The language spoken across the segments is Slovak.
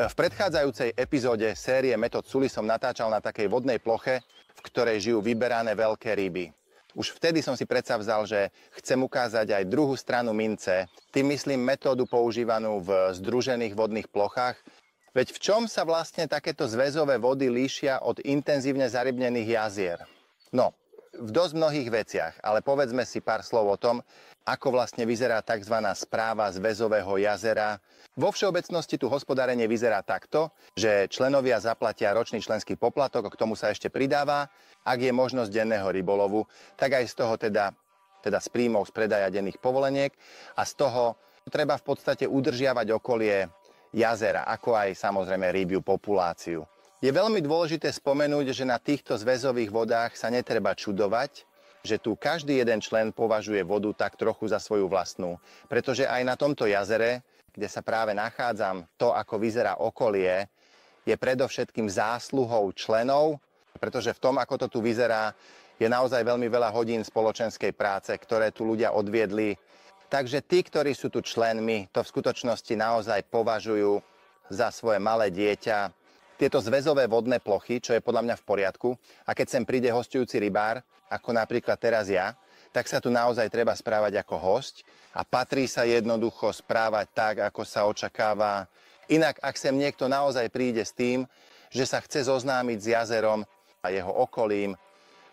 V predchádzajúcej epizóde série Metód Sully som natáčal na takej vodnej ploche, v ktorej žijú vyberané veľké ryby. Už vtedy som si predsavzal, že chcem ukázať aj druhú stranu mince. Tým myslím metódu používanú v združených vodných plochách. Veď v čom sa vlastne takéto zväzové vody líšia od intenzívne zarybnených jazier? No, v dosť mnohých veciach, ale povedzme si pár slov o tom, ako vlastne vyzerá tzv. Správa zväzového jazera. Vo všeobecnosti tu hospodárenie vyzerá takto, že členovia zaplatia ročný členský poplatok, k tomu sa ešte pridáva, ak je možnosť denného rybolovu, tak aj z toho teda z príjmov z predaja denných povoleniek a z toho treba v podstate udržiavať okolie jazera, ako aj samozrejme rybiu populáciu. Je veľmi dôležité spomenúť, že na týchto zväzových vodách sa netreba čudovať, že tu každý jeden člen považuje vodu tak trochu za svoju vlastnú. Pretože aj na tomto jazere, kde sa práve nachádzam, to, ako vyzerá okolie, je predovšetkým zásluhou členov, pretože v tom, ako to tu vyzerá, je naozaj veľmi veľa hodín spoločenskej práce, ktoré tu ľudia odviedli. Takže tí, ktorí sú tu členmi, to v skutočnosti naozaj považujú za svoje malé dieťa. Tieto zväzové vodné plochy, čo je podľa mňa v poriadku, a keď sem príde hosťujúci rybár, ako napríklad teraz ja, tak sa tu naozaj treba správať ako hosť a patrí sa jednoducho správať tak, ako sa očakáva. Inak, ak sem niekto naozaj príde s tým, že sa chce zoznámiť s jazerom a jeho okolím,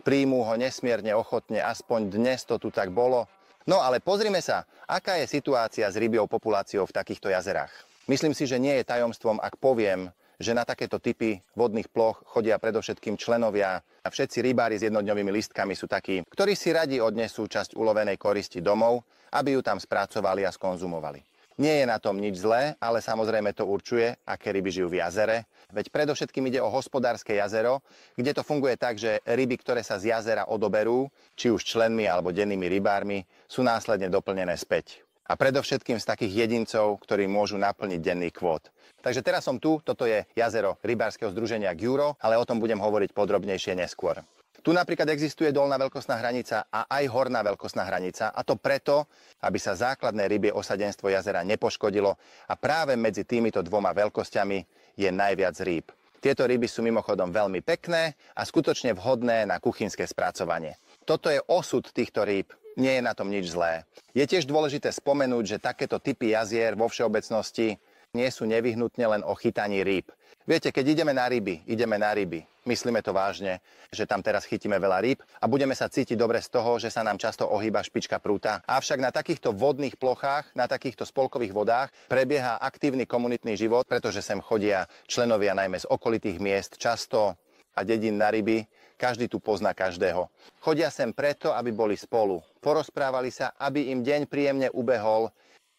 príjmú ho nesmierne ochotne, aspoň dnes to tu tak bolo. No ale pozrime sa, aká je situácia s rybiou populáciou v takýchto jazerách. Myslím si, že nie je tajomstvom, ak poviem, že na takéto typy vodných ploch chodia predovšetkým členovia a všetci rybári s jednodňovými listkami sú takí, ktorí si radi odnesú časť ulovenej koristi domov, aby ju tam spracovali a skonzumovali. Nie je na tom nič zlé, ale samozrejme to určuje, aké ryby žijú v jazere. Veď predovšetkým ide o hospodárske jazero, kde to funguje tak, že ryby, ktoré sa z jazera odoberú, či už členmi alebo dennými rybármi, sú následne doplnené späť. A predovšetkým z takých jedincov, ktorí môžu naplniť denný kvót. Takže teraz som tu, toto je jazero rybárskeho združenia Gyuro, ale o tom budem hovoriť podrobnejšie neskôr. Tu napríklad existuje dolná veľkostná hranica a aj horná veľkostná hranica, a to preto, aby sa základné rybie osadenstvo jazera nepoškodilo a práve medzi týmito dvoma veľkosťami je najviac rýb. Tieto ryby sú mimochodom veľmi pekné a skutočne vhodné na kuchynské spracovanie. Toto je osud týchto rýb. Nie je na tom nič zlé. Je tiež dôležité spomenúť, že takéto typy jazier vo všeobecnosti nie sú nevyhnutne len o chytaní rýb. Viete, keď ideme na ryby, myslíme to vážne, že tam teraz chytíme veľa rýb a budeme sa cítiť dobre z toho, že sa nám často ohýba špička prúta. Avšak na takýchto vodných plochách, na takýchto spolkových vodách prebieha aktívny komunitný život, pretože sem chodia členovia najmä z okolitých miest, často a dedín na ryby. Každý tu pozná každého. Chodia sem preto, aby boli spolu. Porozprávali sa, aby im deň príjemne ubehol.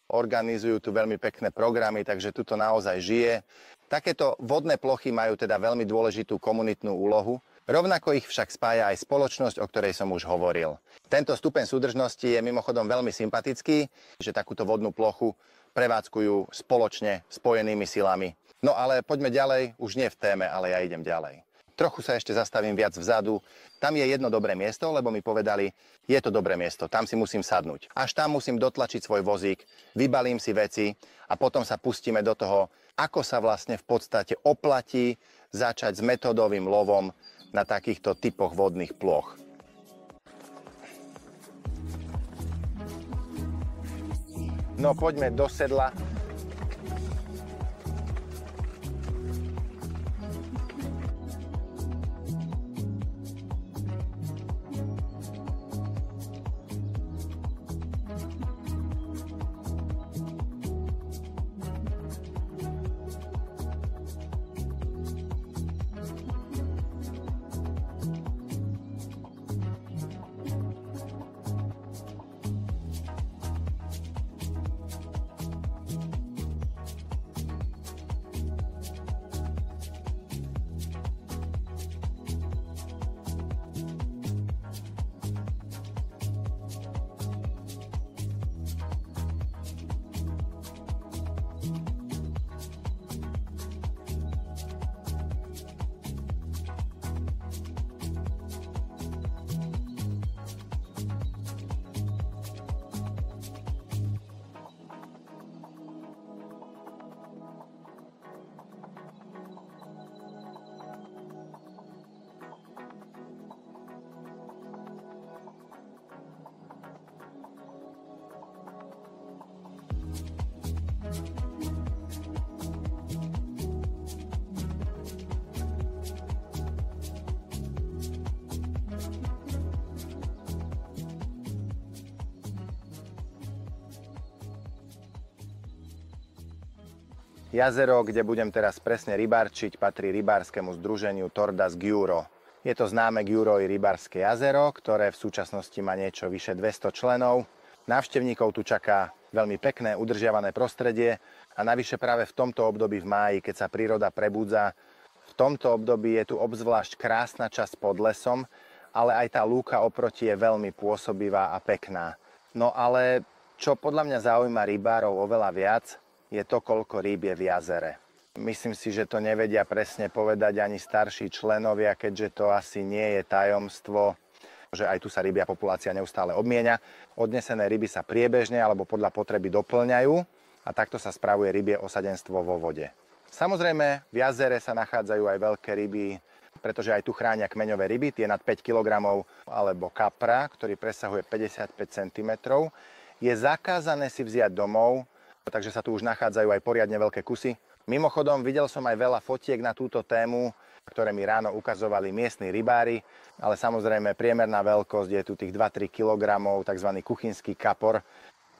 Organizujú tu veľmi pekné programy, takže tu to naozaj žije. Takéto vodné plochy majú teda veľmi dôležitú komunitnú úlohu. Rovnako ich však spája aj spoločnosť, o ktorej som už hovoril. Tento stupeň súdržnosti je mimochodom veľmi sympatický, že takúto vodnú plochu prevádzkujú spoločne spojenými silami. No ale poďme ďalej, už nie v téme, ale ja idem ďalej. Trochu sa ešte zastavím viac vzadu. Tam je jedno dobré miesto, lebo mi povedali, je to dobré miesto, tam si musím sadnúť. Až tam musím dotlačiť svoj vozík, vybalím si veci a potom sa pustíme do toho, ako sa vlastne v podstate oplatí začať s metódovým lovom na takýchto typoch vodných ploch. No poďme do sedla. Jazero, kde budem teraz presne rybárčiť, patrí rybárskemu združeniu Tordas Giuro. Je to známe Giuroi rybárske jazero, ktoré v súčasnosti má niečo vyše 200 členov. Návštevníkov tu čaká veľmi pekné, udržiavané prostredie a navyše práve v tomto období v máji, keď sa príroda prebudza, v tomto období je tu obzvlášť krásna časť pod lesom, ale aj tá lúka oproti je veľmi pôsobivá a pekná. No ale čo podľa mňa zaujíma rybárov oveľa viac, je to, koľko rýb je v jazere. Myslím si, že to nevedia presne povedať ani starší členovia, keďže to asi nie je tajomstvo, že aj tu sa rybia populácia neustále obmienia. Odnesené ryby sa priebežne alebo podľa potreby doplňajú a takto sa spravuje rybie osadenstvo vo vode. Samozrejme, v jazere sa nachádzajú aj veľké ryby, pretože aj tu chránia kmeňové ryby, tie nad 5 kg, alebo kapra, ktorý presahuje 55 cm. Je zakázané si vziať domov, takže sa tu už nachádzajú aj poriadne veľké kusy. Mimochodom, videl som aj veľa fotiek na túto tému, ktoré mi ráno ukazovali miestni rybári, ale samozrejme priemerná veľkosť je tu tých 2-3 kg, tzv. Kuchynský kapor.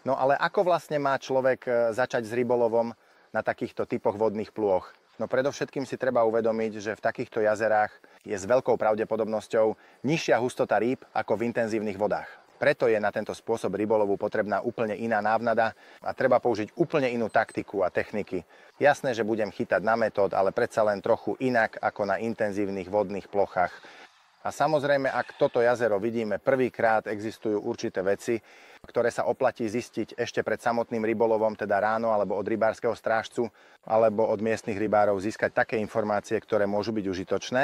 No ale ako vlastne má človek začať s rybolovom na takýchto typoch vodných plôch? No predovšetkým si treba uvedomiť, že v takýchto jazerách je s veľkou pravdepodobnosťou nižšia hustota rýb ako v intenzívnych vodách. Preto je na tento spôsob rybolovu potrebná úplne iná návnada a treba použiť úplne inú taktiku a techniky. Jasné, že budem chytať na metód, ale predsa len trochu inak ako na intenzívnych vodných plochách. A samozrejme, ak toto jazero vidíme prvýkrát, existujú určité veci, ktoré sa oplatí zistiť ešte pred samotným rybolovom, teda ráno, alebo od rybárskeho strážcu, alebo od miestnych rybárov získať také informácie, ktoré môžu byť užitočné,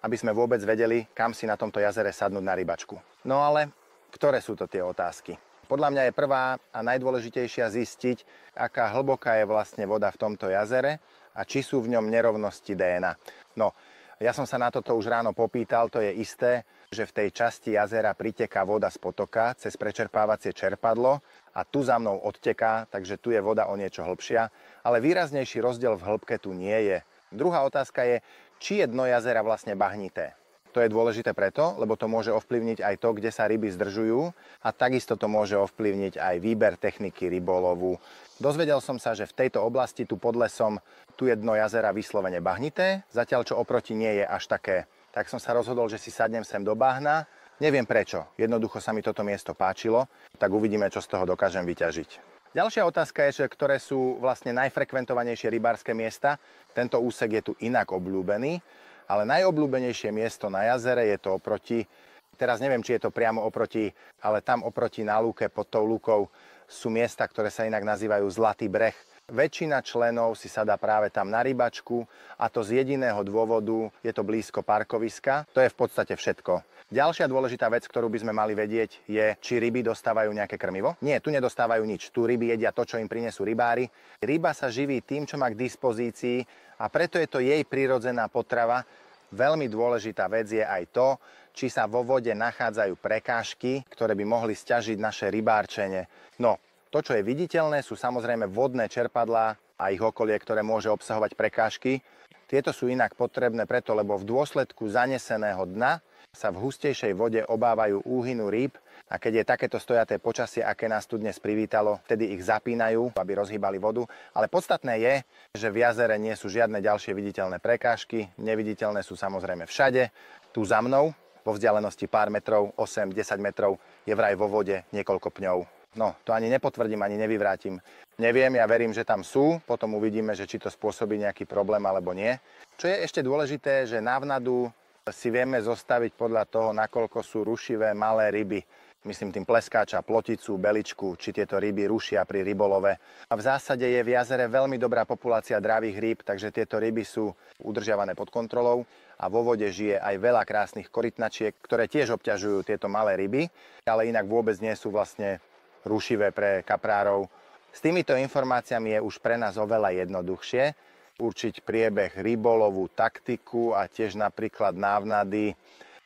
aby sme vôbec vedeli, kam si na tomto jazere sadnúť na rybačku. No ale ktoré sú to tie otázky? Podľa mňa je prvá a najdôležitejšia zistiť, aká hlboká je vlastne voda v tomto jazere a či sú v ňom nerovnosti DNA. No, ja som sa na toto už ráno popýtal, to je isté, že v tej časti jazera priteká voda z potoka cez prečerpávacie čerpadlo a tu za mnou odteká, takže tu je voda o niečo hlbšia, ale výraznejší rozdiel v hĺbke tu nie je. Druhá otázka je, či je dno jazera vlastne bahnité. To je dôležité preto, lebo to môže ovplyvniť aj to, kde sa ryby zdržujú a takisto to môže ovplyvniť aj výber techniky rybolovu. Dozvedel som sa, že v tejto oblasti tu pod lesom tu je dno jazera vyslovene bahnité, zatiaľ čo oproti nie je až také. Tak som sa rozhodol, že si sadnem sem do bahna. Neviem prečo, jednoducho sa mi toto miesto páčilo, tak uvidíme, čo z toho dokážem vyťažiť. Ďalšia otázka je, že ktoré sú vlastne najfrekventovanejšie rybárske miesta. Tento úsek je tu inak obľúbený. Ale najobľúbenejšie miesto na jazere je to oproti, teraz neviem, či je to priamo oproti, ale tam oproti na lúke, pod tou lúkou sú miesta, ktoré sa inak nazývajú Zlatý breh. Väčšina členov si sadá práve tam na rybačku a to z jediného dôvodu, je to blízko parkoviska, to je v podstate všetko. Ďalšia dôležitá vec, ktorú by sme mali vedieť, je, či ryby dostávajú nejaké krmivo. Nie, tu nedostávajú nič. Tu ryby jedia to, čo im prinesú rybári. Ryba sa živí tým, čo má k dispozícii a preto je to jej prirodzená potrava. Veľmi dôležitá vec je aj to, či sa vo vode nachádzajú prekážky, ktoré by mohli sťažiť naše rybárčenie. No, to, čo je viditeľné, sú samozrejme vodné čerpadlá a ich okolie, ktoré môže obsahovať prekážky. Tieto sú inak potrebné preto, lebo v dôsledku zaneseného dna sa v hustejšej vode obávajú úhynu rýb a keď je takéto stojaté počasie, aké nás tu dnes privítalo, vtedy ich zapínajú, aby rozhýbali vodu. Ale podstatné je, že v jazere nie sú žiadne ďalšie viditeľné prekážky, neviditeľné sú samozrejme všade. Tu za mnou, vo vzdialenosti pár metrov, 8-10 metrov, je vraj vo vode niekoľko pňov. No, to ani nepotvrdím, ani nevyvrátim. Neviem, ja verím, že tam sú, potom uvidíme, že či to spôsobí nejaký problém alebo nie. Čo je ešte dôležité, že návnadu si vieme zostaviť podľa toho, nakoľko sú rušivé malé ryby. Myslím tým pleskáča, ploticu, beličku, či tieto ryby rušia pri rybolove. A v zásade je v jazere veľmi dobrá populácia dravých rýb, takže tieto ryby sú udržiavané pod kontrolou a vo vode žije aj veľa krásnych korytnačiek, ktoré tiež obťažujú tieto malé ryby, ale inak vôbec nie sú vlastne rušivé pre kaprárov. S týmito informáciami je už pre nás oveľa jednoduchšie určiť priebeh rybolovu, taktiku a tiež napríklad návnady,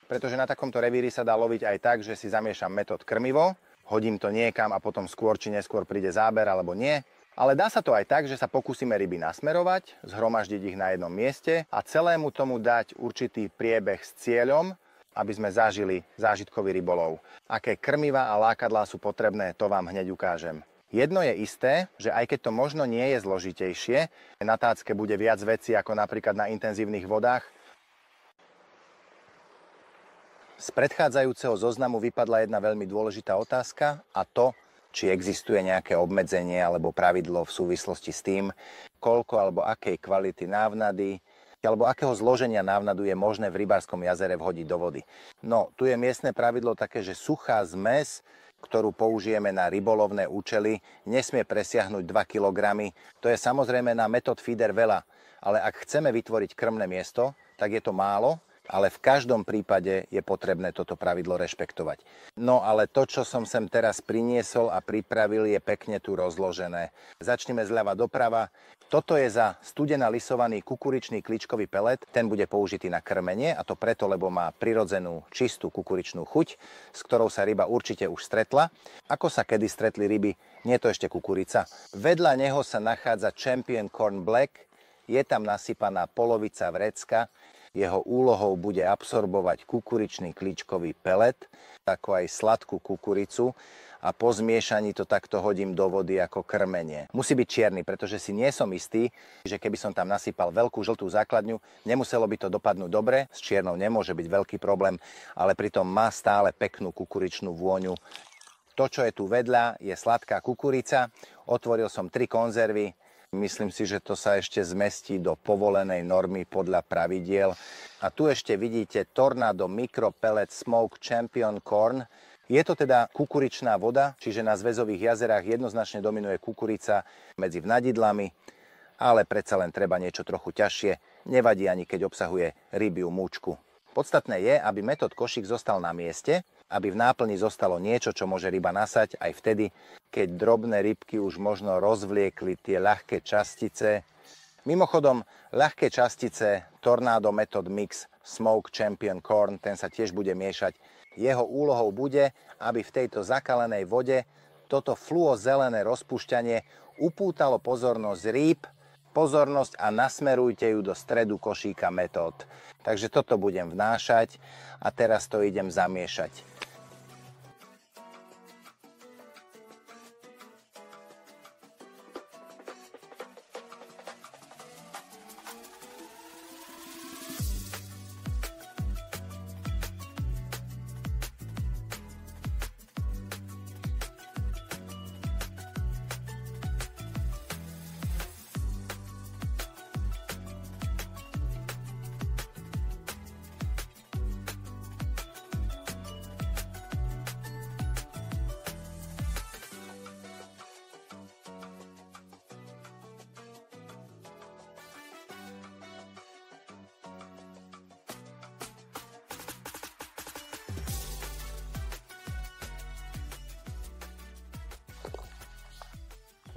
pretože na takomto revíri sa dá loviť aj tak, že si zamiešam metód krmivo, hodím to niekam a potom skôr či neskôr príde záber alebo nie. Ale dá sa to aj tak, že sa pokúsime ryby nasmerovať, zhromaždiť ich na jednom mieste a celému tomu dať určitý priebeh s cieľom, aby sme zažili zážitkový rybolov. Aké krmiva a lákadlá sú potrebné, to vám hneď ukážem. Jedno je isté, že aj keď to možno nie je zložitejšie, na tácke bude viac vecí ako napríklad na intenzívnych vodách. Z predchádzajúceho zoznamu vypadla jedna veľmi dôležitá otázka a to, či existuje nejaké obmedzenie alebo pravidlo v súvislosti s tým, koľko alebo akej kvality návnady alebo akého zloženia návnadu je možné v rybárskom jazere vhodiť do vody. No, tu je miestne pravidlo také, že suchá zmes, ktorú použijeme na rybolovné účely, nesmie presiahnuť 2 kg. To je samozrejme na metód feeder veľa, ale ak chceme vytvoriť krmné miesto, tak je to málo, ale v každom prípade je potrebné toto pravidlo rešpektovať. No ale to, čo som sem teraz priniesol a pripravil, je pekne tu rozložené. Začneme zľava doprava. Toto je za studena lisovaný kukuričný kličkový pelet. Ten bude použitý na krmenie, a to preto, lebo má prirodzenú čistú kukuričnú chuť, s ktorou sa ryba určite už stretla. Ako sa kedy stretli ryby, nie je to ešte kukurica. Vedľa neho sa nachádza Champion Corn Black. Je tam nasypaná polovica vrecka. Jeho úlohou bude absorbovať kukuričný kličkový pelet, ako aj sladkú kukuricu, a po zmiešaní to takto hodím do vody ako krmenie. Musí byť čierny, pretože si nie som istý, že keby som tam nasypal veľkú žltú základňu, nemuselo by to dopadnúť dobre. S čiernou nemôže byť veľký problém, ale pritom má stále peknú kukuričnú vôňu. To, čo je tu vedľa, je sladká kukurica. Otvoril som 3 konzervy. Myslím si, že to sa ešte zmestí do povolenej normy podľa pravidiel. A tu ešte vidíte Tornado Micro Pellet Smoke Champion Corn. Je to teda kukuričná voda, čiže na zväzových jazerách jednoznačne dominuje kukurica medzi vnadidlami, ale predsa len treba niečo trochu ťažšie. Nevadí ani keď obsahuje rybiu múčku. Podstatné je, aby metód košík zostal na mieste, aby v náplni zostalo niečo, čo môže ryba nasať aj vtedy, keď drobné rybky už možno rozvliekli tie ľahké častice. Mimochodom, ľahké častice Tornado Method Mix Smoke Champion Corn, ten sa tiež bude miešať. Jeho úlohou bude, aby v tejto zakalenej vode toto fluozelené rozpúšťanie upútalo pozornosť rýb, pozornosť a nasmerujte ju do stredu košíka metód. Takže toto budem vnášať a teraz to idem zamiešať.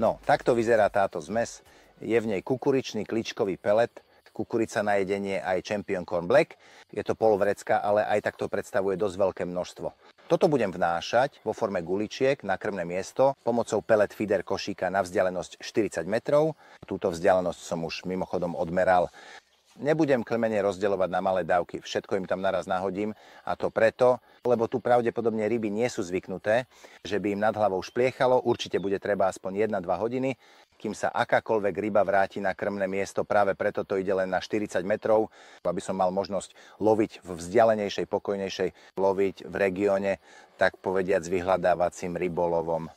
No, takto vyzerá táto zmes. Je v nej kukuričný kličkový pelet, kukurica na jedenie aj Champion Corn Black. Je to polvrecka, ale aj tak to predstavuje dosť veľké množstvo. Toto budem vnášať vo forme guličiek na krmné miesto pomocou pellet feeder košíka na vzdialenosť 40 metrov. Túto vzdialenosť som už mimochodom odmeral. Nebudem krmenie rozdeľovať na malé dávky, všetko im tam naraz nahodím, a to preto, lebo tu pravdepodobne ryby nie sú zvyknuté, že by im nad hlavou špliechalo. Určite bude treba aspoň 1-2 hodiny, kým sa akákoľvek ryba vráti na krmné miesto. Práve preto to ide len na 40 metrov, aby som mal možnosť loviť v vzdialenejšej, pokojnejšej, loviť v regióne, tak povediac vyhľadávacím rybolovom.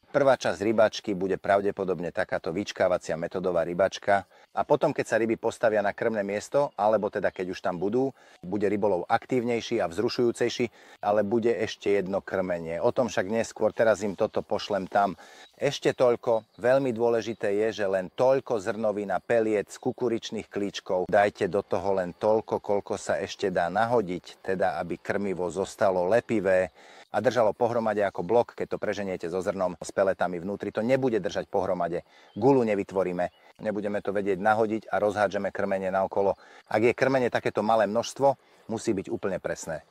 Prvá časť rybačky bude pravdepodobne takáto vyčkávacia metodová rybačka, a potom, keď sa ryby postavia na krmné miesto, alebo teda keď už tam budú, bude rybolov aktívnejší a vzrušujúcejší, ale bude ešte jedno krmenie. O tom však neskôr, teraz im toto pošlem tam. Ešte toľko, veľmi dôležité je, že len toľko zrnoví na peliec z kukuričných klíčkov. Dajte do toho len toľko, koľko sa ešte dá nahodiť, teda aby krmivo zostalo lepivé a držalo pohromade ako blok. Keď to preženiete so zrnom, s peletami vnútri, to nebude držať pohromade. Gulu nevytvoríme, nebudeme to vedieť nahodiť a rozhádžeme krmenie naokolo. Ak je krmenie takéto malé množstvo, musí byť úplne presné.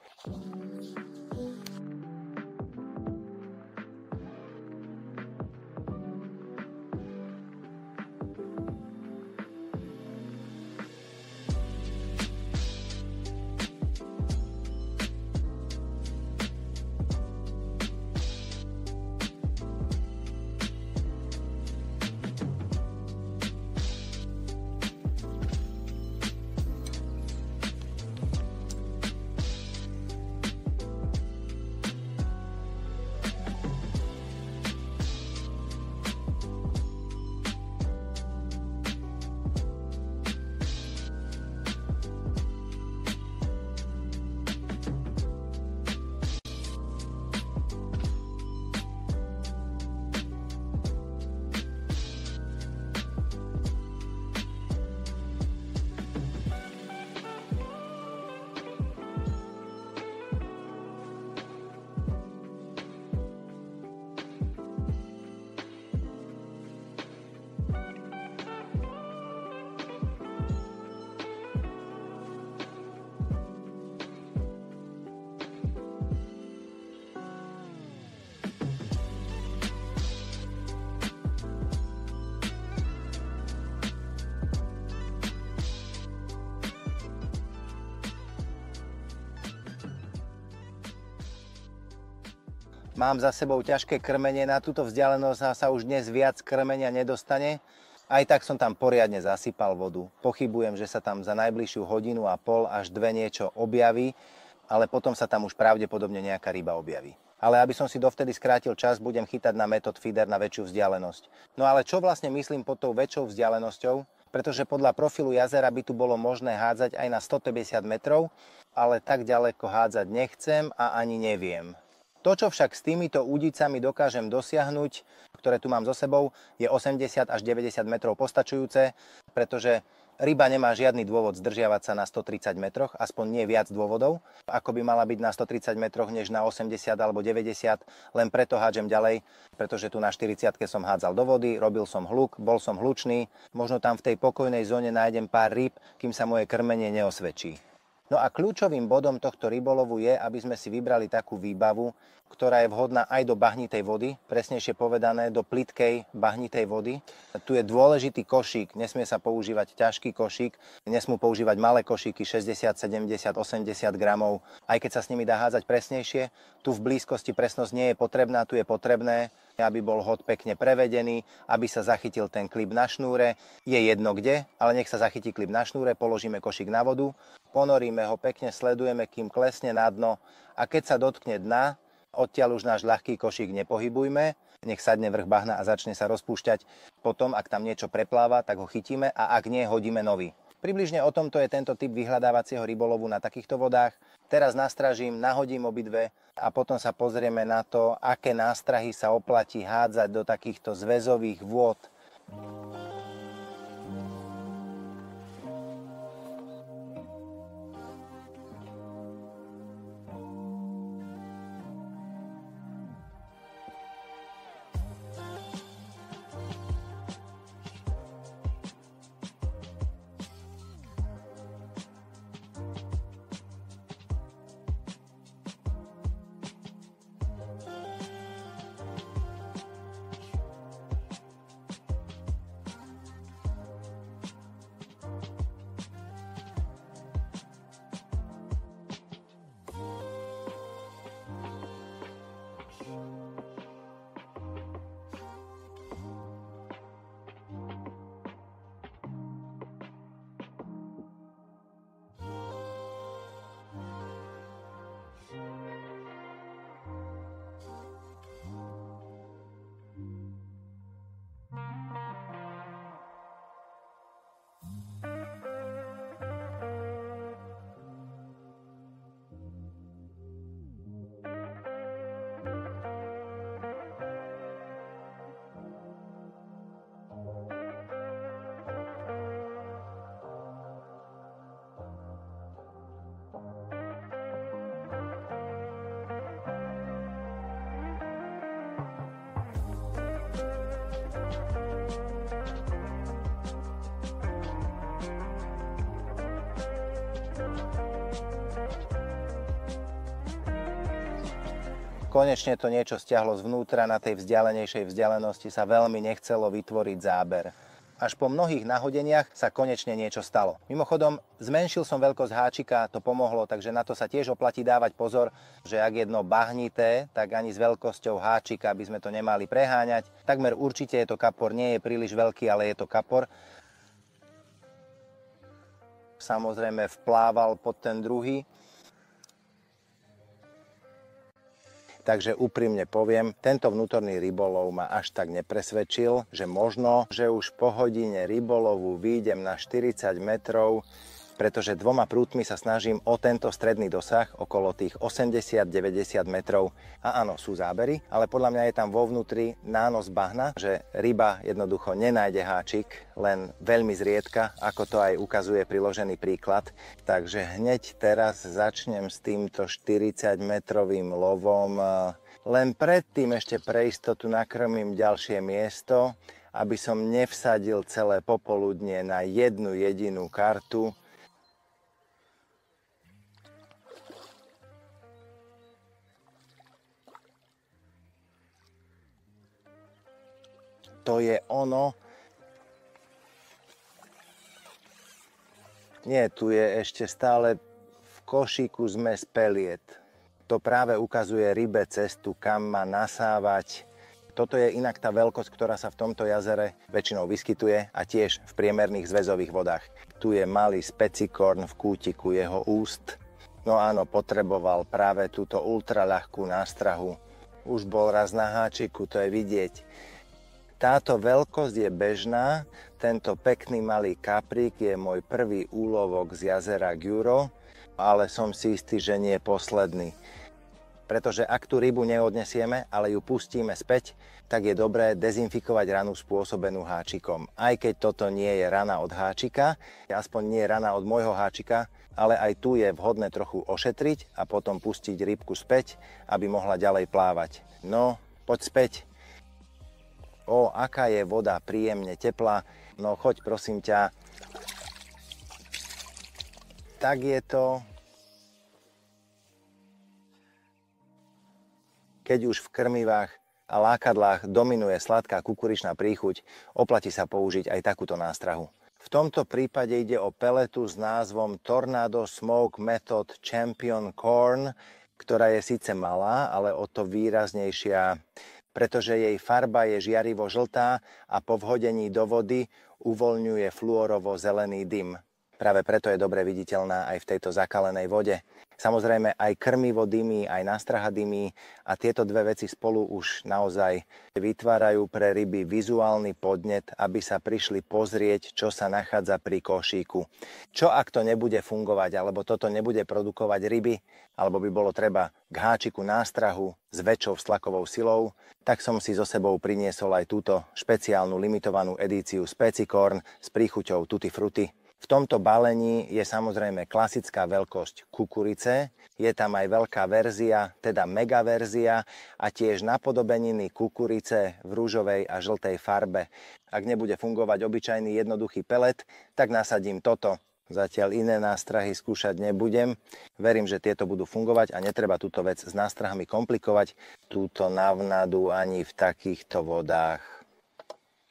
Mám za sebou ťažké krmenie, na túto vzdialenosť sa už dnes viac krmenia nedostane. Aj tak som tam poriadne zasypal vodu. Pochybujem, že sa tam za najbližšiu hodinu a pol až 2 niečo objaví, ale potom sa tam už pravdepodobne nejaká ryba objaví. Ale aby som si dovtedy skrátil čas, budem chytať na Method Feeder na väčšiu vzdialenosť. No ale čo vlastne myslím pod tou väčšou vzdialenosťou? Pretože podľa profilu jazera by tu bolo možné hádzať aj na 150 metrov, ale tak ďaleko hádzať nechcem a ani neviem. To, čo však s týmito údicami dokážem dosiahnuť, ktoré tu mám so sebou, je 80 až 90 metrov postačujúce, pretože ryba nemá žiadny dôvod zdržiavať sa na 130 metroch, aspoň nie viac dôvodov, ako by mala byť na 130 metroch než na 80 alebo 90, len preto hádžem ďalej, pretože tu na 40 som hádzal do vody, robil som hluk, bol som hlučný, možno tam v tej pokojnej zóne nájdem pár rýb, kým sa moje krmenie neosvedčí. No a kľúčovým bodom tohto rybolovu je, aby sme si vybrali takú výbavu, ktorá je vhodná aj do bahnitej vody, presnejšie povedané do plytkej bahnitej vody. Tu je dôležitý košík, nesmie sa používať ťažký košík, nesmú používať malé košíky 60, 70, 80 gramov, aj keď sa s nimi dá hádzať presnejšie. Tu v blízkosti presnosť nie je potrebná, tu je potrebné, aby bol hod pekne prevedený, aby sa zachytil ten klip na šnúre. Je jedno kde, ale nech sa zachytí klip na šnúre, položíme košík na vodu, ponoríme ho, pekne sledujeme, kým klesne na dno a keď sa dotkne dna, odtiaľ už náš ľahký košík nepohybujme, nech sadne vrch bahna a začne sa rozpúšťať. Potom, ak tam niečo prepláva, tak ho chytíme a ak nie, hodíme nový. Približne o tomto je tento typ vyhľadávacieho rybolovu na takýchto vodách. Teraz nastražím, nahodím obidve a potom sa pozrieme na to, aké nástrahy sa oplatí hádzať do takýchto zväzových vôd. Konečne to niečo stiahlo zvnútra, na tej vzdialenejšej vzdialenosti sa veľmi nechcelo vytvoriť záber. Až po mnohých nahodeniach sa konečne niečo stalo. Mimochodom, zmenšil som veľkosť háčika, to pomohlo, takže na to sa tiež oplatí dávať pozor, že ak jedno bahnité, tak ani s veľkosťou háčika by sme to nemali preháňať. Takmer určite je to kapor, nie je príliš veľký, ale je to kapor. Samozrejme vplával pod ten druhý. Takže úprimne poviem, tento vnútorný rybolov ma až tak nepresvedčil, že možno, že už po hodine rybolovu výjdem na 40 metrov, pretože dvoma prútmi sa snažím o tento stredný dosah, okolo tých 80-90 metrov. A áno, sú zábery, ale podľa mňa je tam vo vnútri nános bahna, že ryba jednoducho nenájde háčik, len veľmi zriedka, ako to aj ukazuje priložený príklad. Takže hneď teraz začnem s týmto 40-metrovým lovom. Len predtým ešte pre istotu nakrmím ďalšie miesto, aby som nevsadil celé popoludnie na jednu jedinú kartu. To je ono. Nie, tu je ešte stále v košíku zmes peliet. To práve ukazuje rybe cestu, kam má nasávať. Toto je inak tá veľkosť, ktorá sa v tomto jazere väčšinou vyskytuje a tiež v priemerných zväzových vodách. Tu je malý specikorn v kútiku jeho úst. No áno, potreboval práve túto ultraľahkú nástrahu. Už bol raz na háčiku, to je vidieť. Táto veľkosť je bežná, tento pekný malý kaprík je môj prvý úlovok z jazera Gyuro, ale som si istý, že nie je posledný. Pretože ak tú rybu neodnesieme, ale ju pustíme späť, tak je dobré dezinfikovať ranu spôsobenú háčikom. Aj keď toto nie je rana od háčika, aspoň nie je rana od môjho háčika, ale aj tu je vhodné trochu ošetriť a potom pustiť rybku späť, aby mohla ďalej plávať. No, poď späť. Ó, aká je voda príjemne teplá. No choď prosím ťa. Tak je to. Keď už v krmivách a lákadlách dominuje sladká kukuričná príchuť, oplatí sa použiť aj takúto nástrahu. V tomto prípade ide o peletu s názvom Tornado Smoke Method Champion Corn, ktorá je síce malá, ale o to výraznejšia, pretože jej farba je žiarivo žltá a po vhodení do vody uvoľňuje fluorovo-zelený dym. Práve preto je dobre viditeľná aj v tejto zakalenej vode. Samozrejme aj krmivo dymí, aj nástraha dymí a tieto dve veci spolu už naozaj vytvárajú pre ryby vizuálny podnet, aby sa prišli pozrieť, čo sa nachádza pri košíku. Čo ak to nebude fungovať, alebo toto nebude produkovať ryby, alebo by bolo treba k háčiku nástrahu s väčšou vztlakovou silou, tak som si so sebou priniesol aj túto špeciálnu limitovanú edíciu Specicorn s príchuťou Tutti Frutti. V tomto balení je samozrejme klasická veľkosť kukurice, je tam aj veľká verzia, teda mega verzia a tiež napodobeniny kukurice v ružovej a žltej farbe. Ak nebude fungovať obyčajný jednoduchý pelet, tak nasadím toto. Zatiaľ iné nástrahy skúšať nebudem. Verím, že tieto budú fungovať a netreba túto vec s nástrahami komplikovať. Túto navnadu ani v takýchto vodách.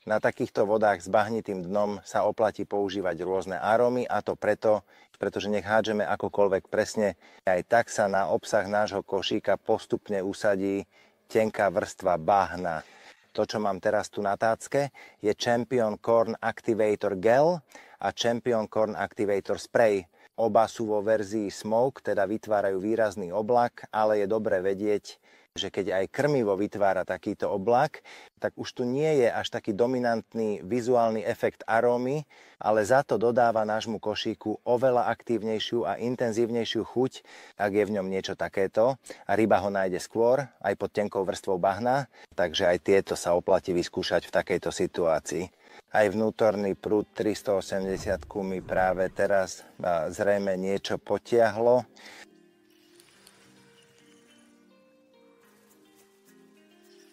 Na takýchto vodách s bahnitým dnom sa oplatí používať rôzne arómy a to pretože nech hádžeme akokoľvek presne, aj tak sa na obsah nášho košíka postupne usadí tenká vrstva bahna. To, čo mám teraz tu na tácke, je Champion Corn Activator Gel a Champion Corn Activator Spray. Oba sú vo verzii Smoke, teda vytvárajú výrazný oblak, ale je dobre vedieť, že keď aj krmivo vytvára takýto oblak, tak už tu nie je až taký dominantný vizuálny efekt arómy, ale za to dodáva nášmu košíku oveľa aktívnejšiu a intenzívnejšiu chuť, ak je v ňom niečo takéto. A ryba ho nájde skôr, aj pod tenkou vrstvou bahna, takže aj tieto sa oplatí vyskúšať v takejto situácii. Aj vnútorný prúd 380 mi práve teraz zrejme niečo potiahlo.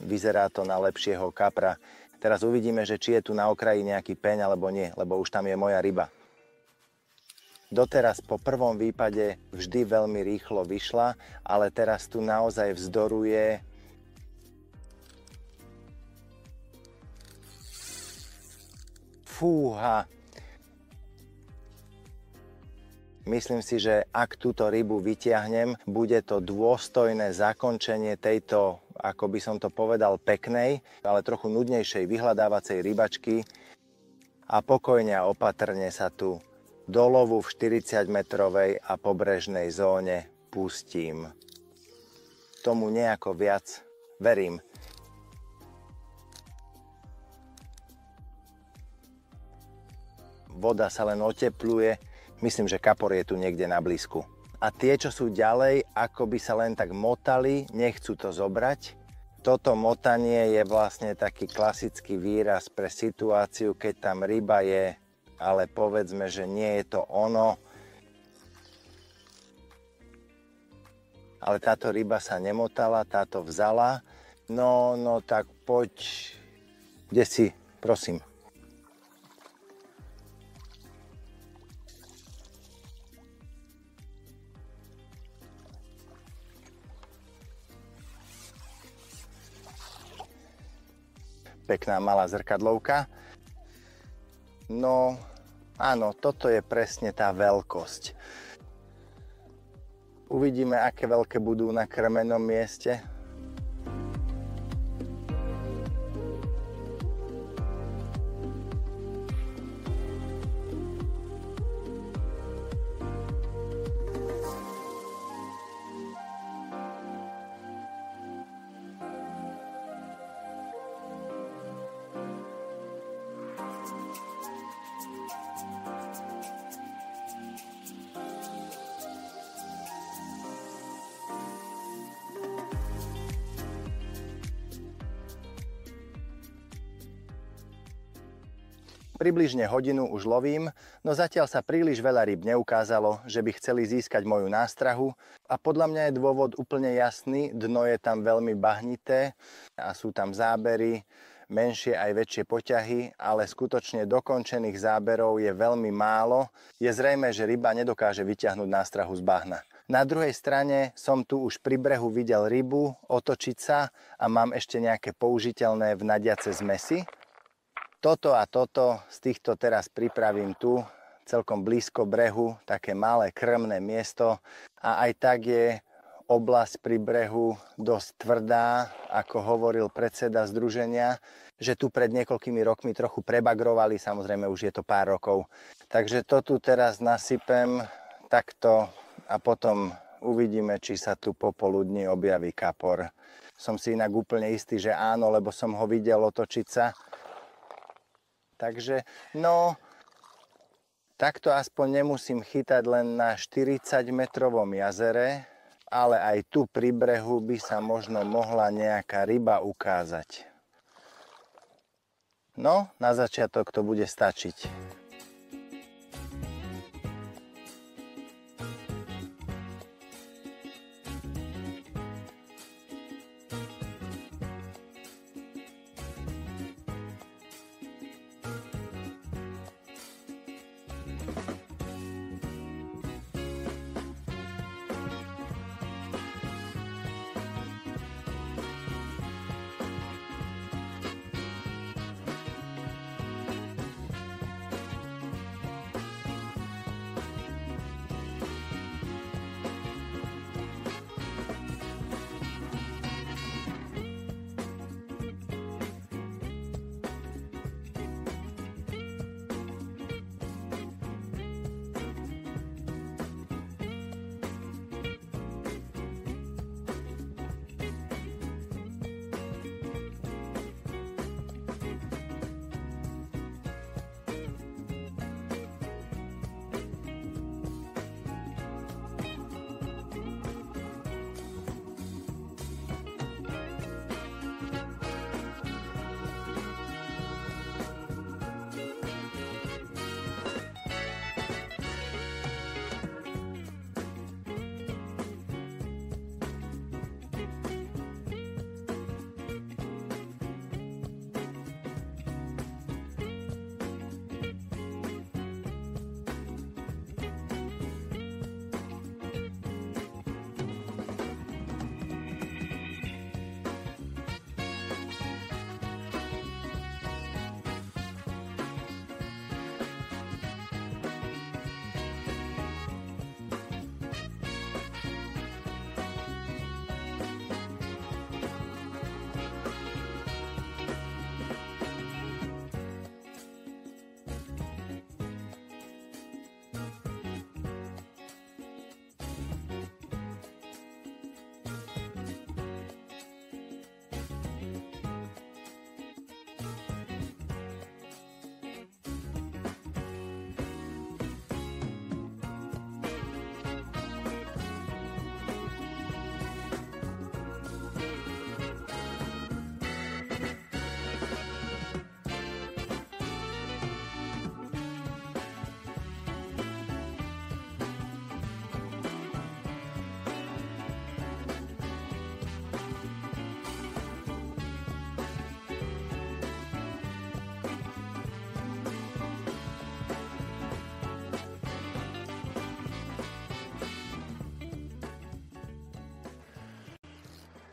Vyzerá to na lepšieho kapra. Teraz uvidíme, že či je tu na okraji nejaký peň alebo nie, lebo už tam je moja ryba. Doteraz po prvom výpade vždy veľmi rýchlo vyšla, ale teraz tu naozaj vzdoruje. Fúha. Myslím si, že ak túto rybu vytiahnem, bude to dôstojné zakončenie tejto, ako by som to povedal, peknej, ale trochu nudnejšej vyhľadávacej rybačky a pokojne a opatrne sa tu do lovu v 40-metrovej a pobrežnej zóne pustím. Tomu nejako viac verím. Voda sa len otepluje. Myslím, že kapor je tu niekde na blízku. A tie, čo sú ďalej, ako by sa len tak motali, nechcú to zobrať. Toto motanie je vlastne taký klasický výraz pre situáciu, keď tam ryba je, ale povedzme, že nie je to ono. Ale táto ryba sa nemotala, táto vzala. No tak poď. Kde si? Prosím. Pekná malá zrkadlovka. No, áno, toto je presne tá veľkosť. Uvidíme, aké veľké budú na krmenom mieste. Približne hodinu už lovím, no zatiaľ sa príliš veľa rýb neukázalo, že by chceli získať moju nástrahu a podľa mňa je dôvod úplne jasný, dno je tam veľmi bahnité a sú tam zábery, menšie aj väčšie poťahy, ale skutočne dokončených záberov je veľmi málo. Je zrejmé, že ryba nedokáže vyťahnuť nástrahu z bahna. Na druhej strane som tu už pri brehu videl rybu otočiť sa a mám ešte nejaké použiteľné vnadiace zmesy. Toto a toto z týchto teraz pripravím tu, celkom blízko brehu, také malé krmné miesto a aj tak je oblasť pri brehu dosť tvrdá, ako hovoril predseda združenia, že tu pred niekoľkými rokmi trochu prebagrovali, samozrejme už je to pár rokov. Takže to tu teraz nasypem takto a potom uvidíme, či sa tu popoludní objaví kapor. Som si inak úplne istý, že áno, lebo som ho videl otočiť sa. Takže, no, takto aspoň nemusím chytať len na 40-metrovom jazere, ale aj tu pri brehu by sa možno mohla nejaká ryba ukázať. No, na začiatok to bude stačiť.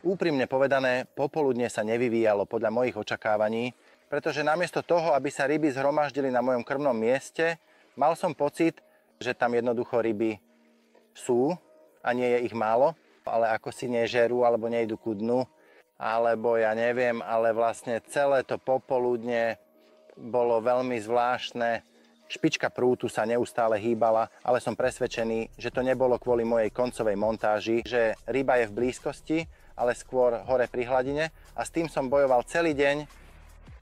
Úprimne povedané, popoludne sa nevyvíjalo podľa mojich očakávaní, pretože namiesto toho, aby sa ryby zhromaždili na mojom krmnom mieste, mal som pocit, že tam jednoducho ryby sú, a nie je ich málo, ale ako si nežerú alebo nejdu ku dnu, alebo ja neviem, ale vlastne celé to popoludne bolo veľmi zvláštne. Špička prútu sa neustále hýbala, ale som presvedčený, že to nebolo kvôli mojej koncovej montáži, že ryba je v blízkosti, ale skôr hore pri hladine a s tým som bojoval celý deň,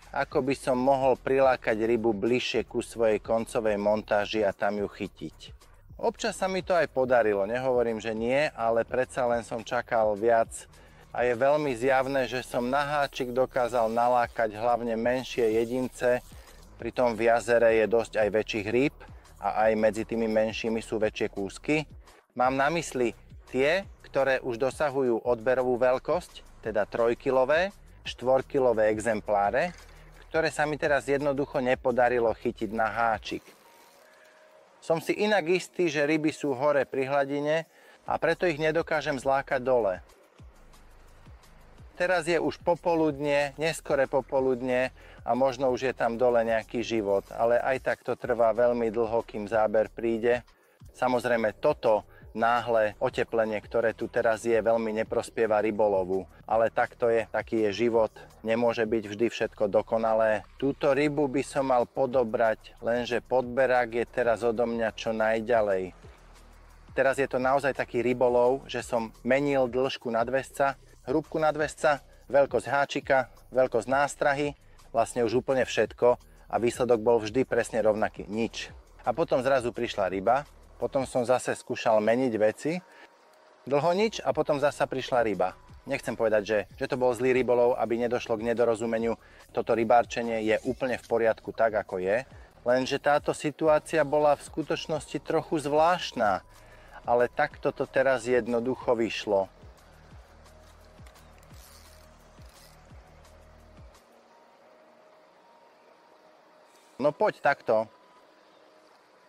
ako by som mohol prilákať rybu bližšie ku svojej koncovej montáži a tam ju chytiť. Občas sa mi to aj podarilo, nehovorím, že nie, ale predsa len som čakal viac a je veľmi zjavné, že som na háčik dokázal nalákať hlavne menšie jedince. Pritom v jazere je dosť aj väčších rýb a aj medzi tými menšími sú väčšie kúsky. Mám na mysli tie, ktoré už dosahujú odberovú veľkosť, teda 3-kilové, 4-kilové exempláre, ktoré sa mi teraz jednoducho nepodarilo chytiť na háčik. Som si inak istý, že ryby sú hore pri hladine a preto ich nedokážem zlákať dole. Teraz je už popoludne, neskore popoludne a možno už je tam dole nejaký život, ale aj tak to trvá veľmi dlho, kým záber príde. Samozrejme toto náhle oteplenie, ktoré tu teraz je, veľmi neprospieva rybolovu, ale tak to je, taký je život, nemôže byť vždy všetko dokonalé. Túto rybu by som mal podobrať, lenže podberák je teraz odo mňa čo najďalej. Teraz je to naozaj taký rybolov, že som menil dĺžku nadväzca, hrúbku nadväzca, veľkosť háčika, veľkosť nástrahy, vlastne už úplne všetko a výsledok bol vždy presne rovnaký, nič. A potom zrazu prišla ryba, potom som zase skúšal meniť veci, dlho nič a potom zasa prišla ryba. Nechcem povedať, že to bol zlý rybolov, aby nedošlo k nedorozumeniu. Toto rybárčenie je úplne v poriadku tak, ako je, lenže táto situácia bola v skutočnosti trochu zvláštna, ale takto to teraz jednoducho vyšlo. No poď takto.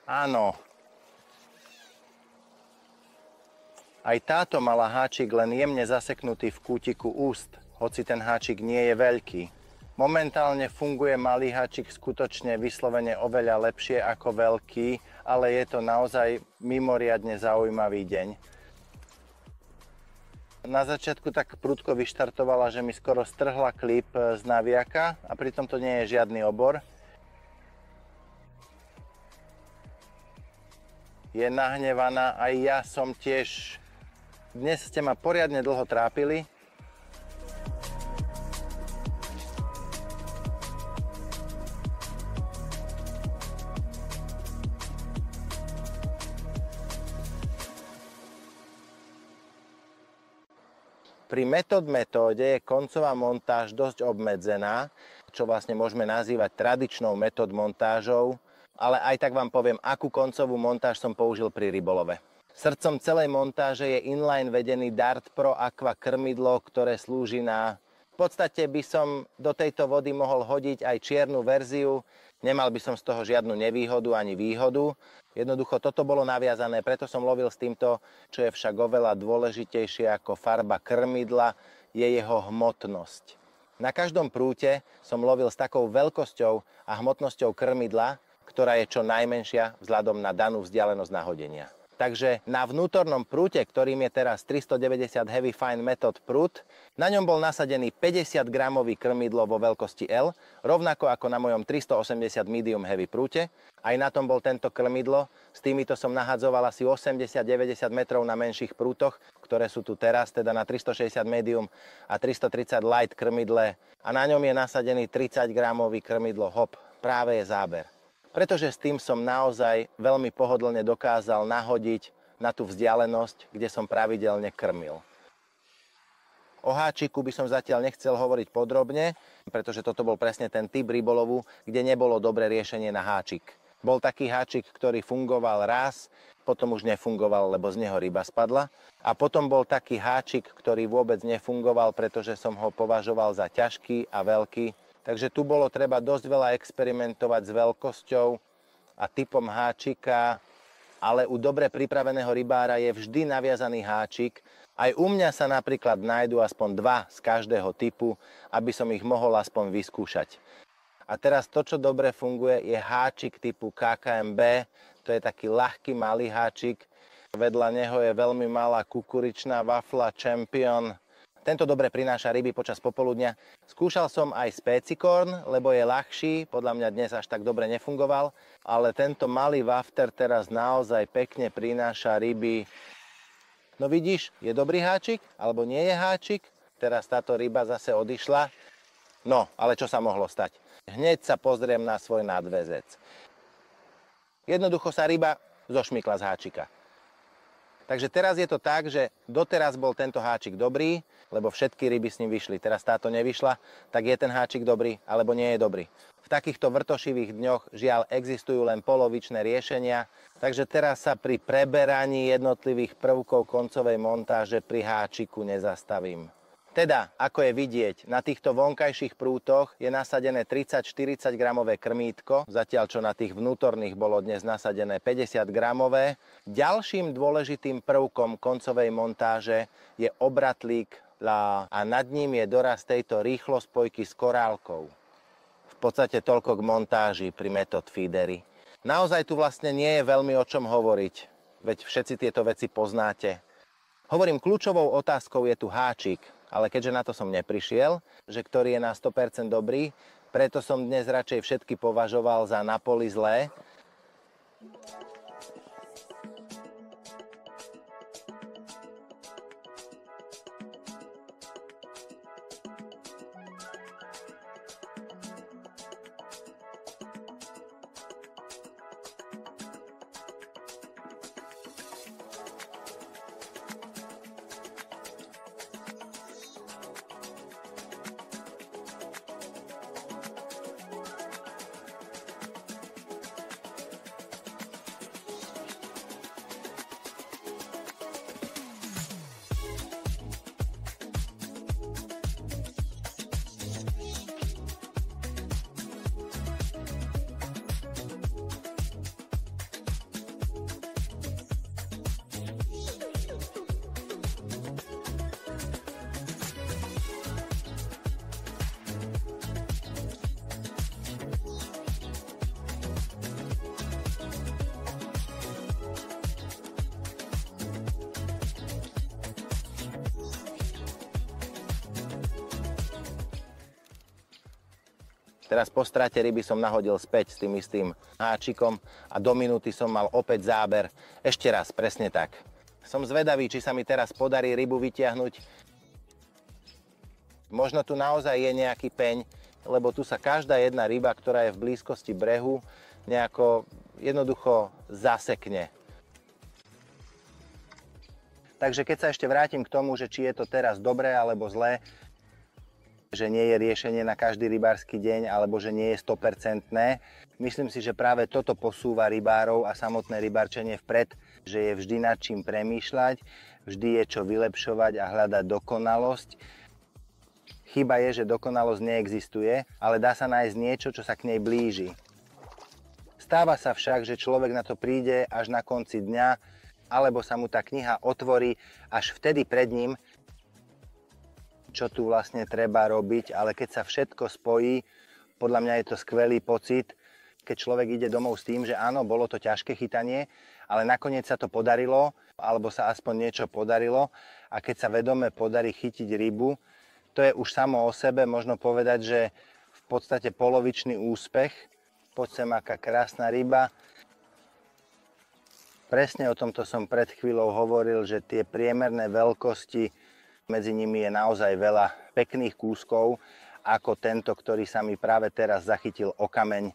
Áno. Aj táto mala háčik len jemne zaseknutý v kútiku úst, hoci ten háčik nie je veľký. Momentálne funguje malý háčik skutočne vyslovene oveľa lepšie ako veľký, ale je to naozaj mimoriadne zaujímavý deň. Na začiatku tak prudko vyštartovala, že mi skoro strhla klip z naviaka a pritom to nie je žiadny obor. Je nahnevaná, aj ja som tiež. Dnes ste ma poriadne dlho trápili. Pri metóde je koncová montáž dosť obmedzená, čo vlastne môžeme nazývať tradičnou metód montážou, ale aj tak vám poviem, akú koncovú montáž som použil pri rybolove. Srdcom celej montáže je inline vedený Dart Pro Aqua krmidlo, ktoré slúži na... V podstate by som do tejto vody mohol hodiť aj čiernu verziu, nemal by som z toho žiadnu nevýhodu ani výhodu. Jednoducho toto bolo naviazané, preto som lovil s týmto, čo je však oveľa dôležitejšie ako farba krmidla, je jeho hmotnosť. Na každom prúte som lovil s takou veľkosťou a hmotnosťou krmidla, ktorá je čo najmenšia vzhľadom na danú vzdialenosť nahodenia. Takže na vnútornom prúte, ktorým je teraz 390 Heavy Fine Method prút, na ňom bol nasadený 50 gramový krmidlo vo veľkosti L, rovnako ako na mojom 380 Medium Heavy prúte. Aj na tom bol tento krmidlo, s týmito som nahadzoval asi 80-90 metrov na menších prútoch, ktoré sú tu teraz, teda na 360 Medium a 330 Light krmidle. A na ňom je nasadený 30 gramový krmidlo Hop, práve je záber. Pretože s tým som naozaj veľmi pohodlne dokázal nahodiť na tú vzdialenosť, kde som pravidelne krmil. O háčiku by som zatiaľ nechcel hovoriť podrobne, pretože toto bol presne ten typ rybolovu, kde nebolo dobré riešenie na háčik. Bol taký háčik, ktorý fungoval raz, potom už nefungoval, lebo z neho ryba spadla. A potom bol taký háčik, ktorý vôbec nefungoval, pretože som ho považoval za ťažký a veľký. Takže tu bolo treba dosť veľa experimentovať s veľkosťou a typom háčika, ale u dobre pripraveného rybára je vždy naviazaný háčik. Aj u mňa sa napríklad nájdú aspoň 2 z každého typu, aby som ich mohol aspoň vyskúšať. A teraz to, čo dobre funguje, je háčik typu KKMB. To je taký ľahký malý háčik. Vedľa neho je veľmi malá kukuričná wafla Champion. Tento dobre prináša ryby počas popoludnia. Skúšal som aj Specicorn, lebo je ľahší, podľa mňa dnes až tak dobre nefungoval, ale tento malý wafter teraz naozaj pekne prináša ryby. No vidíš, je dobrý háčik, alebo nie je háčik? Teraz táto ryba zase odišla. No, ale čo sa mohlo stať? Hneď sa pozriem na svoj nadväzec. Jednoducho sa ryba zošmykla z háčika. Takže teraz je to tak, že doteraz bol tento háčik dobrý, lebo všetky ryby s ním vyšli. Teraz táto nevyšla, tak je ten háčik dobrý, alebo nie je dobrý. V takýchto vrtošivých dňoch žiaľ existujú len polovičné riešenia, takže teraz sa pri preberaní jednotlivých prvkov koncovej montáže pri háčiku nezastavím. Teda, ako je vidieť, na týchto vonkajších prútoch je nasadené 30-40 gramové krmítko, zatiaľ čo na tých vnútorných bolo dnes nasadené 50 gramové. Ďalším dôležitým prvkom koncovej montáže je obratlík a nad ním je doraz tejto rýchlospojky s korálkou. V podstate toľko k montáži pri Method Feedery. Naozaj tu vlastne nie je veľmi o čom hovoriť, veď všetci tieto veci poznáte. Hovorím, kľúčovou otázkou je tu háčik. Ale keďže na to som neprišiel, že ktorý je na 100% dobrý, preto som dnes radšej všetky považoval za napoli zlé. Teraz po strate ryby som nahodil späť s tým istým háčikom a do minúty som mal opäť záber. Ešte raz, presne tak. Som zvedavý, či sa mi teraz podarí rybu vytiahnuť. Možno tu naozaj je nejaký peň, lebo tu sa každá jedna ryba, ktorá je v blízkosti brehu, nejako jednoducho zasekne. Takže keď sa ešte vrátim k tomu, že či je to teraz dobré alebo zlé, že nie je riešenie na každý rybársky deň, alebo že nie je 100%. Myslím si, že práve toto posúva rybárov a samotné rybárčenie vpred, že je vždy nad čím premýšľať, vždy je čo vylepšovať a hľadať dokonalosť. Chyba je, že dokonalosť neexistuje, ale dá sa nájsť niečo, čo sa k nej blíži. Stáva sa však, že človek na to príde až na konci dňa, alebo sa mu tá kniha otvorí až vtedy pred ním, čo tu vlastne treba robiť, ale keď sa všetko spojí, podľa mňa je to skvelý pocit, keď človek ide domov s tým, že áno, bolo to ťažké chytanie, ale nakoniec sa to podarilo, alebo sa aspoň niečo podarilo a keď sa vedome podarí chytiť rybu, to je už samo o sebe, možno povedať, že v podstate polovičný úspech. Poď sem, aká krásna ryba. Presne o tomto som pred chvíľou hovoril, že tie priemerné veľkosti, medzi nimi je naozaj veľa pekných kúskov, ako tento, ktorý sa mi práve teraz zachytil o kameň.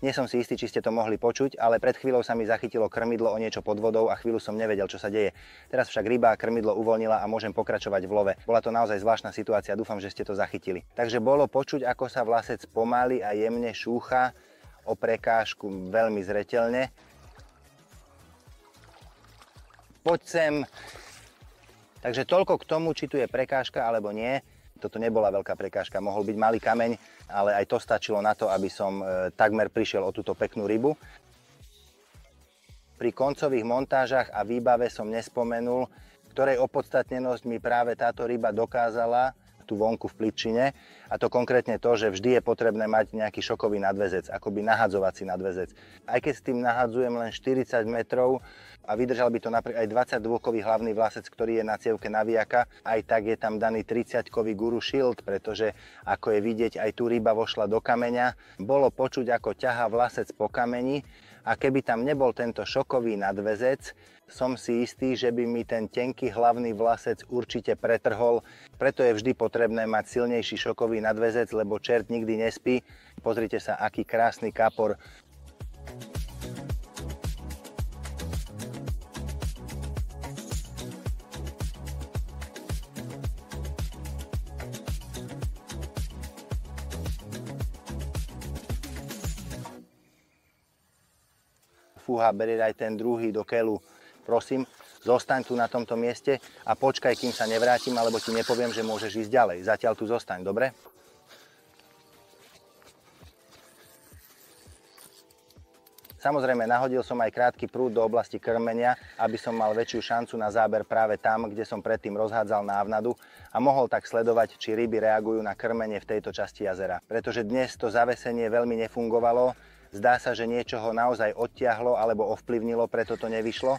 Nie som si istý, či ste to mohli počuť, ale pred chvíľou sa mi zachytilo krmidlo o niečo pod vodou a chvíľu som nevedel, čo sa deje. Teraz však ryba krmidlo uvoľnila a môžem pokračovať v love. Bola to naozaj zvláštna situácia, dúfam, že ste to zachytili. Takže bolo počuť, ako sa vlasec pomaly a jemne šúcha o prekážku veľmi zreteľne. Poď sem. Takže toľko k tomu, či tu je prekážka alebo nie. Toto nebola veľká prekážka, mohol byť malý kameň, ale aj to stačilo na to, aby som takmer prišiel o túto peknú rybu. Pri koncových montážach a výbave som nespomenul, ktorej opodstatnenosť mi práve táto ryba dokázala tu vonku v Pličine. A to konkrétne to, že vždy je potrebné mať nejaký šokový nadväzec, akoby nahadzovací nadväzec. Aj keď s tým nahadzujem len 40 metrov, a vydržal by to napríklad aj 22-kový hlavný vlasec, ktorý je na cievke naviaka, aj tak je tam daný 30-kový Guru Shield, pretože ako je vidieť, aj tu ryba vošla do kameňa. Bolo počuť, ako ťahá vlasec po kameni, a keby tam nebol tento šokový nadväzec, som si istý, že by mi ten tenký hlavný vlasec určite pretrhol. Preto je vždy potrebné mať silnejší šokový nadväzec, lebo čert nikdy nespí. Pozrite sa, aký krásny kapor. Fúha, berie aj ten druhý do keľu. Prosím, zostaň tu na tomto mieste a počkaj, kým sa nevrátim, alebo ti nepoviem, že môžeš ísť ďalej. Zatiaľ tu zostaň, dobre? Samozrejme, nahodil som aj krátky prúd do oblasti krmenia, aby som mal väčšiu šancu na záber práve tam, kde som predtým rozhádzal návnadu a mohol tak sledovať, či ryby reagujú na krmenie v tejto časti jazera. Pretože dnes to zavesenie veľmi nefungovalo. Zdá sa, že niečo ho naozaj odtiahlo alebo ovplyvnilo, preto to nevyšlo.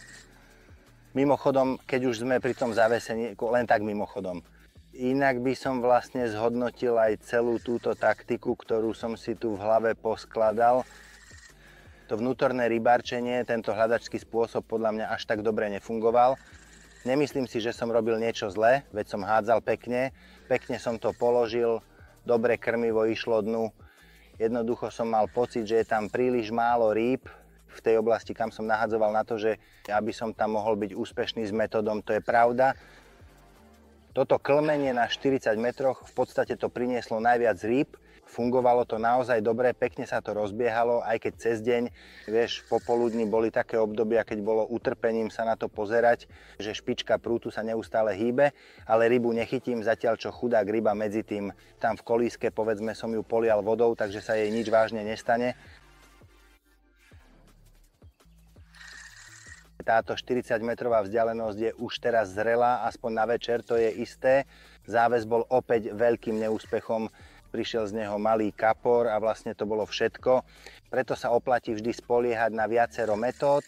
Mimochodom, keď už sme pri tom zavesení, len tak mimochodom. Inak by som vlastne zhodnotil aj celú túto taktiku, ktorú som si tu v hlave poskladal. To vnútorné rybárčenie, tento hľadačský spôsob podľa mňa až tak dobre nefungoval. Nemyslím si, že som robil niečo zlé, veď som hádzal pekne. Pekne som to položil, dobre krmivo išlo dnu. Jednoducho som mal pocit, že je tam príliš málo rýb v tej oblasti, kam som nahadzoval na to, že aby som tam mohol byť úspešný s metodom, to je pravda. Toto klmenie na 40 metroch v podstate to prinieslo najviac rýb. Fungovalo to naozaj dobre, pekne sa to rozbiehalo, aj keď cez deň, vieš, popoludní boli také obdobia, keď bolo utrpením sa na to pozerať, že špička prútu sa neustále hýbe, ale rybu nechytím, zatiaľ čo chudák ryba medzi tým tam v kolíske, povedzme, som ju polial vodou, takže sa jej nič vážne nestane. Táto 40-metrová vzdialenosť je už teraz zrelá, aspoň na večer, to je isté. Záves bol opäť veľkým neúspechom. Prišiel z neho malý kapor a vlastne to bolo všetko. Preto sa oplatí vždy spoliehať na viacero metód,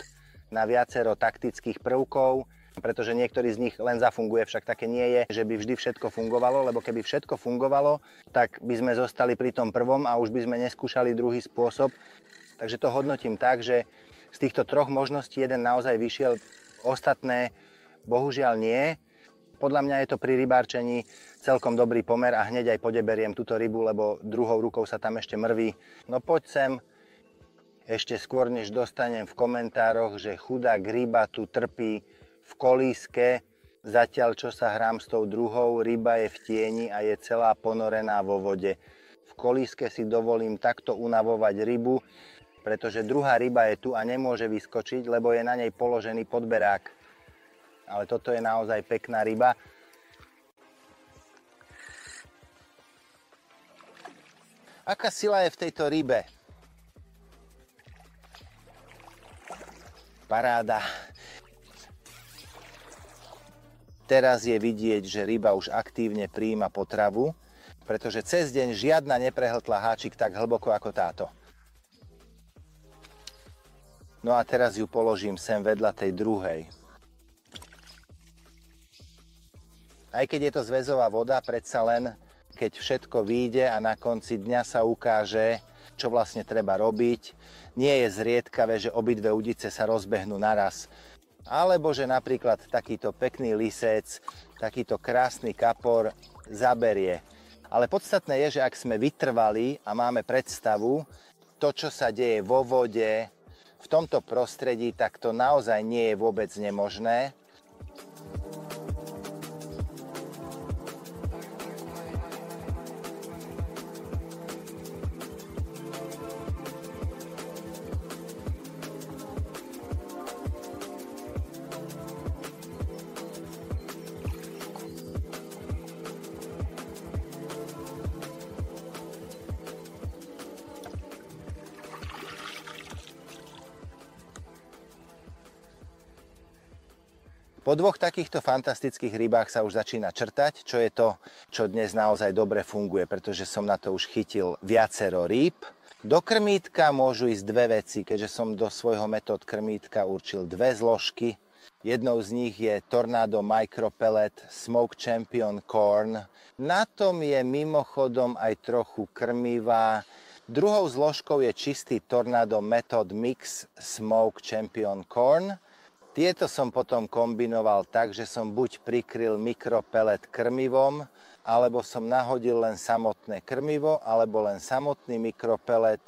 na viacero taktických prvkov, pretože niektorý z nich len zafunguje, však také nie je, že by vždy všetko fungovalo, lebo keby všetko fungovalo, tak by sme zostali pri tom prvom a už by sme neskúšali druhý spôsob. Takže to hodnotím tak, že z týchto troch možností jeden naozaj vyšiel, ostatné bohužiaľ nie. Podľa mňa je to pri rybárčení celkom dobrý pomer a hneď aj podeberiem túto rybu, lebo druhou rukou sa tam ešte mrví. No poď sem, ešte skôr než dostanem v komentároch, že chudák ryba tu trpí v kolíske, zatiaľ čo sa hrám s tou druhou, ryba je v tieni a je celá ponorená vo vode. V kolíske si dovolím takto unavovať rybu, pretože druhá ryba je tu a nemôže vyskočiť, lebo je na nej položený podberák. Ale toto je naozaj pekná ryba. Aká sila je v tejto rybe? Paráda. Teraz je vidieť, že ryba už aktívne prijíma potravu, pretože cez deň žiadna neprehltla háčik tak hlboko ako táto. No a teraz ju položím sem vedľa tej druhej. Aj keď je to zväzová voda, predsa len, keď všetko vyjde a na konci dňa sa ukáže, čo vlastne treba robiť, nie je zriedkavé, že obidve udice sa rozbehnú naraz. Alebo že napríklad takýto pekný lisec, takýto krásny kapor zaberie. Ale podstatné je, že ak sme vytrvali a máme predstavu, to, čo sa deje vo vode, v tomto prostredí, tak to naozaj nie je vôbec nemožné. Po dvoch takýchto fantastických rybách sa už začína črtať, čo je to, čo dnes naozaj dobre funguje, pretože som na to už chytil viacero rýb. Do krmítka môžu ísť dve veci, keďže som do svojho metód krmítka určil dve zložky. Jednou z nich je Tornado Micro Pellet Smoke Champion Corn. Na tom je mimochodom aj trochu krmiva. Druhou zložkou je čistý Tornado Method Mix Smoke Champion Corn. Tieto som potom kombinoval tak, že som buď prikryl mikropelet krmivom, alebo som nahodil len samotné krmivo, alebo len samotný mikropelet.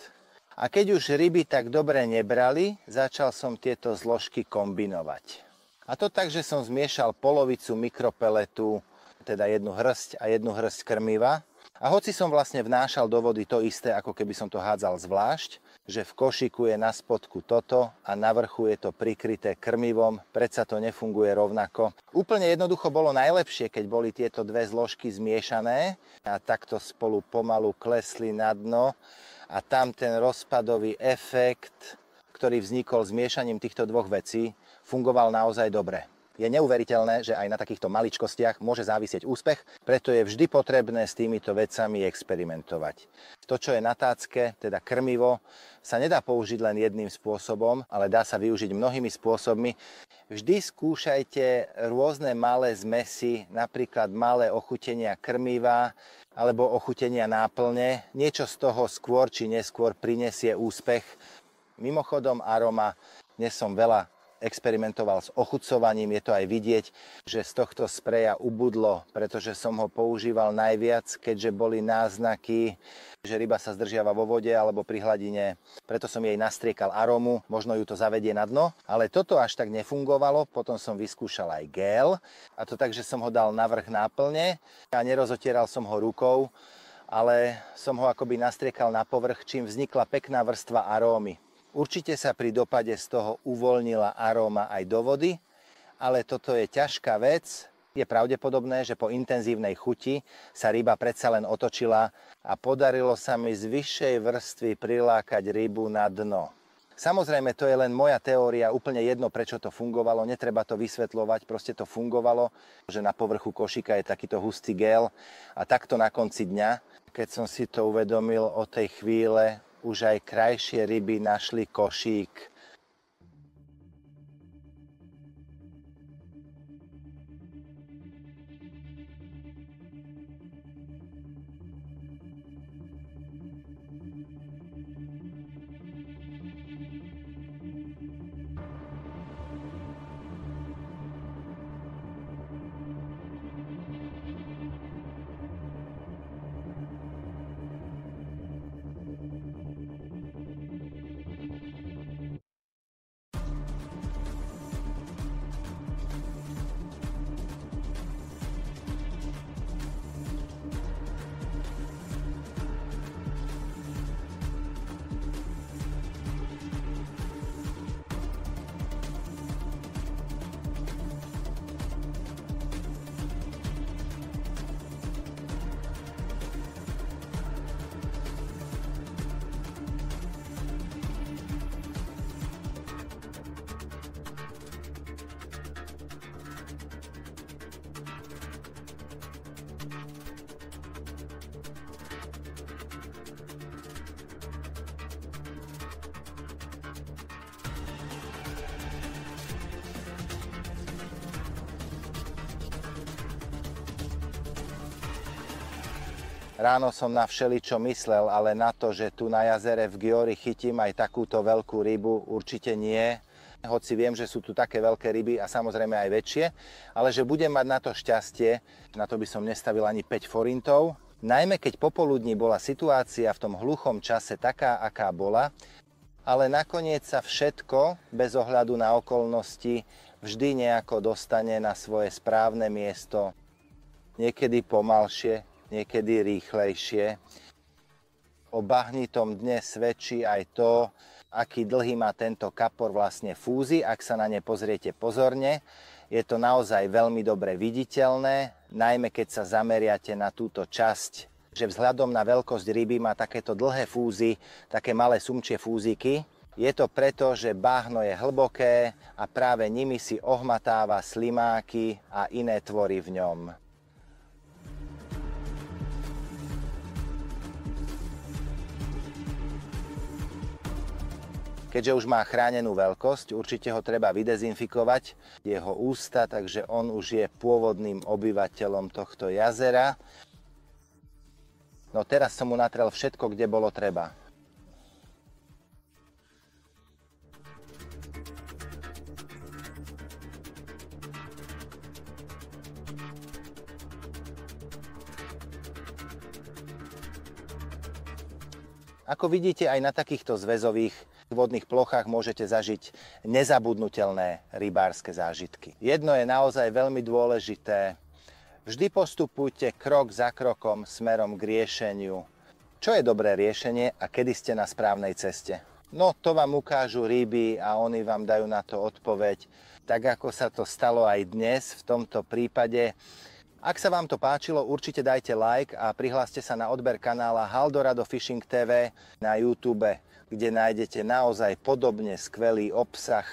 A keď už ryby tak dobre nebrali, začal som tieto zložky kombinovať. A to tak, že som zmiešal polovicu mikropeletu, teda jednu hrst a jednu hrst krmiva. A hoci som vlastne vnášal do vody to isté, ako keby som to hádzal zvlášť, že v košíku je na spodku toto a na vrchu je to prikryté krmivom, predsa to nefunguje rovnako. Úplne jednoducho bolo najlepšie, keď boli tieto dve zložky zmiešané a takto spolu pomalu klesli na dno a tam ten rozpadový efekt, ktorý vznikol zmiešaním týchto dvoch vecí, fungoval naozaj dobre. Je neuveriteľné, že aj na takýchto maličkostiach môže závisieť úspech, preto je vždy potrebné s týmito vecami experimentovať. To, čo je na tácke, teda krmivo, sa nedá použiť len jedným spôsobom, ale dá sa využiť mnohými spôsobmi. Vždy skúšajte rôzne malé zmesy, napríklad malé ochutenia krmiva alebo ochutenia náplne. Niečo z toho skôr či neskôr prinesie úspech. Mimochodom, aroma, dnes som veľa experimentoval s ochucovaním, je to aj vidieť, že z tohto spreja ubudlo, pretože som ho používal najviac, keďže boli náznaky, že ryba sa zdržiava vo vode alebo pri hladine. Preto som jej nastriekal arómu, možno ju to zavedie na dno, ale toto až tak nefungovalo, potom som vyskúšal aj gel, a to tak, že som ho dal na vrch náplne a nerozotieral som ho rukou, ale som ho akoby nastriekal na povrch, čím vznikla pekná vrstva arómy. Určite sa pri dopade z toho uvoľnila aróma aj do vody, ale toto je ťažká vec. Je pravdepodobné, že po intenzívnej chuti sa ryba predsa len otočila a podarilo sa mi z vyššej vrstvy prilákať rybu na dno. Samozrejme, to je len moja teória, úplne jedno, prečo to fungovalo, netreba to vysvetľovať, proste to fungovalo, že na povrchu košíka je takýto hustý gel a takto na konci dňa, keď som si to uvedomil od tej chvíle, už aj krajšie ryby našli košík. Ráno som na všeličo myslel, ale na to, že tu na jazere v Győri chytím aj takúto veľkú rybu, určite nie. Hoci viem, že sú tu také veľké ryby a samozrejme aj väčšie, ale že budem mať na to šťastie, na to by som nestavil ani 5 forintov. Najmä keď popoludní bola situácia v tom hluchom čase taká, aká bola, ale nakoniec sa všetko, bez ohľadu na okolnosti, vždy nejako dostane na svoje správne miesto. Niekedy pomalšie, niekedy rýchlejšie. O bahnitom dne svedčí aj to, aký dlhý má tento kapor vlastne fúzy, ak sa na ne pozriete pozorne. Je to naozaj veľmi dobre viditeľné, najmä keď sa zameriate na túto časť, že vzhľadom na veľkosť ryby má takéto dlhé fúzy, také malé sumčie fúziky. Je to preto, že bahno je hlboké a práve nimi si ohmatáva slimáky a iné tvory v ňom. Keďže už má chránenú veľkosť, určite ho treba vydezinfikovať, jeho ústa, takže on už je pôvodným obyvateľom tohto jazera. No teraz som mu natrel všetko, kde bolo treba. Ako vidíte, aj na takýchto zväzových vodných plochách môžete zažiť nezabudnutelné rybárske zážitky. Jedno je naozaj veľmi dôležité. Vždy postupujte krok za krokom smerom k riešeniu. Čo je dobré riešenie a kedy ste na správnej ceste? No to vám ukážu ryby a oni vám dajú na to odpoveď. Tak ako sa to stalo aj dnes v tomto prípade. Ak sa vám to páčilo, určite dajte like a prihláste sa na odber kanála Haldorado Fishing TV na YouTube, kde nájdete naozaj podobne skvelý obsah